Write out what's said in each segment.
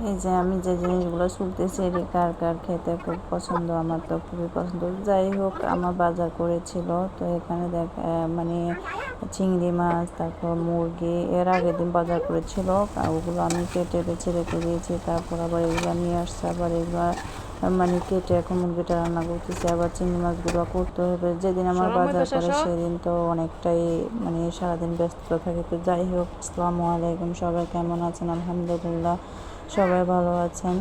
এই যে আমি যে জিনিসগুলো চুলতেছি এটি কার কার খেতে খুব পছন্দ, আমার তো খুবই পছন্দ। যাই হোক, আমার বাজার করেছিল, তো এখানে মানে চিংড়ি মাছ, তারপর মুরগি এর আগের দিন বাজার করেছিল, ওগুলো আমি কেটে বেছে রেখে দিয়েছি। তারপর আবার এগুলো নিয়ে আসছে, আবার এগুলো মানে কেটে এখন মুরগিটা রান্না করতেছি, আবার চিংড়ি মাছগুলো করতে হবে। যেদিন আমার বাজার করে সেদিন তো অনেকটাই মানে সারাদিন ব্যস্ত থাকে। তো যাই হোক, আসসালামু আলাইকুম, সবাই কেমন আছেন? আলহামদুলিল্লাহ সবাই ভালো আছেন।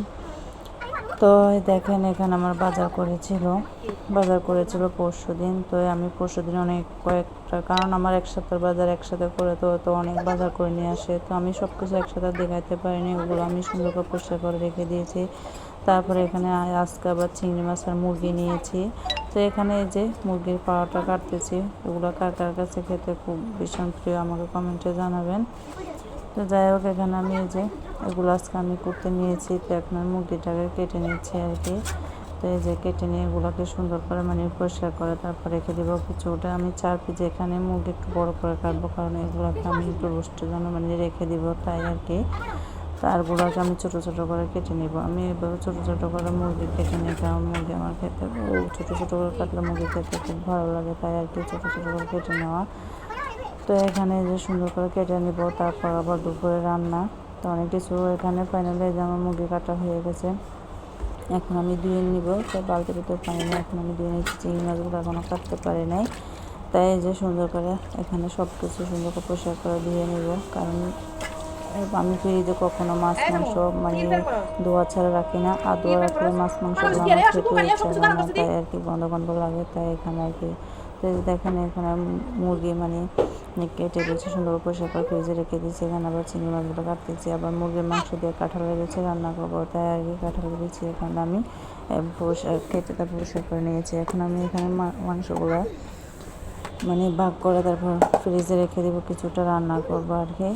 তো দেখেন, এখানে আমার বাজার করেছিল পরশুদিন। তো আমি পরশুদিন অনেক কয়েকটা, কারণ আমার এক সপ্তাহ বাজার একসাথে করে তো অনেক বাজার করে নিয়ে আসে, তো আমি সব কিছু একসাথে দেখাতে পারিনি। ওগুলো আমি সুন্দর করে পরিষ্কার করে রেখে দিয়েছি। তারপরে এখানে আজকে আবার চিংড়ি মাছ আর মুরগি নিয়েছি। তো এখানে এই যে মুরগির পাওয়াটা কাটতেছি। ওগুলো কার কার কাছে খেতে খুব ভীষণ প্রিয় আমাকে কমেন্টে জানাবেন। তো যাই হোক, এখানে আমি এই যে এগুলো আজকে আমি করতে নিয়েছি। তো এখন আমি মুরগিটাকে কেটে নিচ্ছি আর কি। তো এই যে কেটে নিয়ে এগুলোকে সুন্দর করে মানে পরিষ্কার করে তারপর রেখে দেবো কিছুটা। আমি 4 পিস এখানে মুরগি একটু বড় করে কাটবো, কারণ এগুলোকে আমি একটু রোস্টের জন্য মানে রেখে দিব, তাই আর কি। তারগুলোকে আমি ছোটো ছোটো করে কেটে নিব। আমি এভাবে ছোটো ছোটো করে মুরগি কেটে নিই, কারণ মুরগি আমার খেতে ছোটো ছোটো করে কাটলে মুরগি খেতে খুব ভালো লাগে, তাই আর কি ছোটো ছোটো করে কেটে নেওয়া। তো এখানে যে সুন্দর করে কেটে নিব, তারপর আবার দুপুরে রান্না। তো অনেক কিছু এখানে ফাইনালি যে আমার মুরগি কাটা হয়ে গেছে। এখন আমি ধুয়ে নিব, তো বালতির ভিতরে পানি নিয়ে এখন আমি ধুয়ে নিচ্ছি। চিংড়ি মাছগুলো এখনও কাটতে পারি নাই, তাই যে সুন্দর করে এখানে সব কিছু সুন্দর করে পরিষ্কার করে ধুয়ে নিব। কারণ আমি ফ্রিজে কখনো মাছ মাংস মানে ধোয়া ছাড়া রাখি না, আর ধোয়া রাখলে মাছ মাংসগুলো আমার খেতে ইচ্ছা হয় না, তাই আর কি গন্ধ গন্ধ লাগে, তাই এখানে আর কি। তো দেখেন, এখানে মুরগি মানে কেটে বেছে সুন্দর পরিষ্কার করে ফ্রিজে রেখে দিয়েছি। এখানে আবার চিংড়ি মাছগুলো কাটতেছি, আবার মুরগির মাংস দিয়ে কাঁঠালের বিচি রান্না করবো, তাই আর কি কাঁঠালের বিচি এখন আমি কেটে তারপর পরিষ্কার করে নিয়েছি। এখন আমি এখানে মাংসগুলো মানে ভাগ করে তারপর ফ্রিজে রেখে দেবো, কিছুটা রান্না করবো আর কি।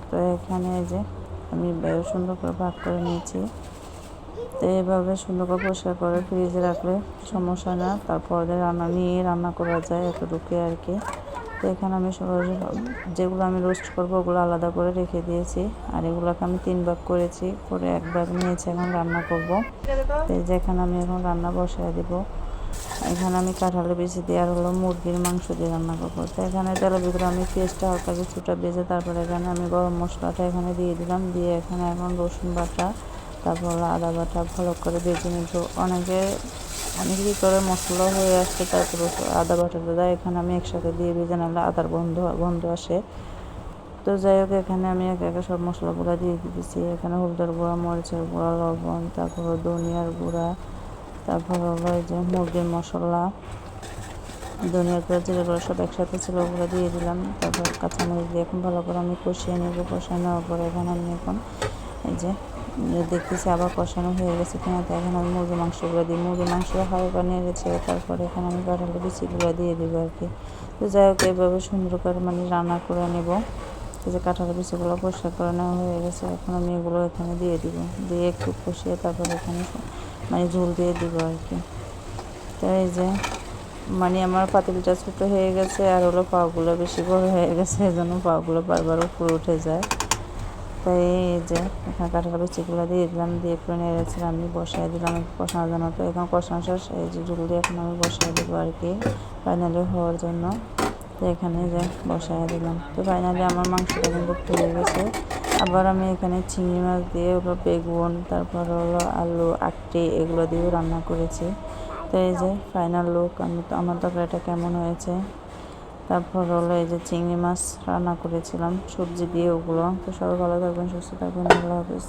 তো এখানে যে আমি সুন্দর করে ভাগ করে নিয়েছি। তো এইভাবে সুন্দর করে পরিষ্কার করে ফ্রিজে রাখলে সমস্যা না, তারপর রান্না করা যায় এতটুকু আর কি। তো এখানে আমি যেগুলো আমি রোস্ট করবো ওগুলো আলাদা করে রেখে দিয়েছি, আর এগুলোকে আমি 3 ভাগ করেছি, করে 1 ভাগ নিয়েছি, এখন রান্না করব। তো যেখানে আমি এখন রান্না বসায় দেবো। এখানে আমি কাঁঠালের বিচি দিয়ে আর হলো মুরগির মাংস দিয়ে রান্না করবো। তো এখানে তেলের ভিতরে আমি পেঁয়াজটা হালকা কিছুটা ভেজে তারপরে এখানে আমি গরম মশলাটা এখানে দিয়ে দিলাম, দিয়ে এখানে এখন রসুন বাটা, তারপর হলো আদা বাটা ভালো করে ভেজে নিব। অনেকেই করে মশলা হয়ে আসছে তারপর আদা বাটাটা দেয়, এখানে আমি একসাথে দিয়ে ভেজে নিলে আদার গন্ধ আসে। তো যাই হোক, এখানে আমি একে একে সব মশলাগুলো দিয়ে দিয়েছি। এখানে হলুদের গুঁড়া, মরিচের গুঁড়া, লবণ, তারপর ধনিয়ার গুঁড়া, তারপর হলো এই যে মুরগির মশলা, ধনিয়ার গুঁড়া, জিরে গুঁড়া সব একসাথে ছিল, ওগুলো দিয়ে দিলাম। তারপর কাঁচামরিচ দিয়ে এখন ভালো করে আমি কষিয়ে নেব। কষিয়ে নেওয়ার পরে এখানে আমি এখন এই যে দেখতেছি আবার কষানো হয়ে গেছে কিনা, তো এখন আমি মুরগির মাংসগুলো দিই। মুরগির মাংস হালকা নিয়ে গেছে, তারপরে এখানে আমি কাঁঠালের বিচিগুলো দিয়ে দেবো আর কি। তো যাই হোক, এভাবে সুন্দর করে মানে রান্না করে নেব। এই যে কাঁঠালের বিচিগুলো পরিষ্কার করে নেওয়া হয়ে গেছে, এখন আমি এগুলো এখানে দিয়ে দিব, দিয়ে একটু কষিয়ে তারপর এখানে মানে ঝোল দিয়ে দিব আর কি। তো এই যে মানে আমার পাতিলটা ছোটো হয়ে গেছে, আর হলো পাগুলো বেশি বড় হয়ে গেছে, এই জন্য পাগুলো বারবার উপরে উঠে যায়। তাই এই যে এখানে কাঁঠালের বিচিগুলো দিয়ে দিলাম, দিয়ে একটু নেড়েছিলাম, আমি বসাই দিলাম কষানোর জন্য। তো এখন কষানো শেষ, এই যে ঝোল দিয়ে এখন আমি বসাই দেবো আর কি ফাইনালি হওয়ার জন্য। তো এখানে যে বসাই দিলাম। তো ফাইনালি আমার মাংসটা কিন্তু হয়ে গেছে। আবার আমি এখানে চিংড়ি মাছ দিয়ে হলো বেগুন, তারপর হলো আলু, আকটি এগুলো দিয়েও রান্না করেছি। তো এই যে ফাইনাল লুক আমার তরকারিটা কেমন হয়েছে। তারপর হলো এই যে চিংড়ি মাছ রান্না করেছিলাম সবজি দিয়ে, ওগুলো। তো সবাই ভালো থাকবেন, সুস্থ থাকবেন, আল্লাহ হাফিজ।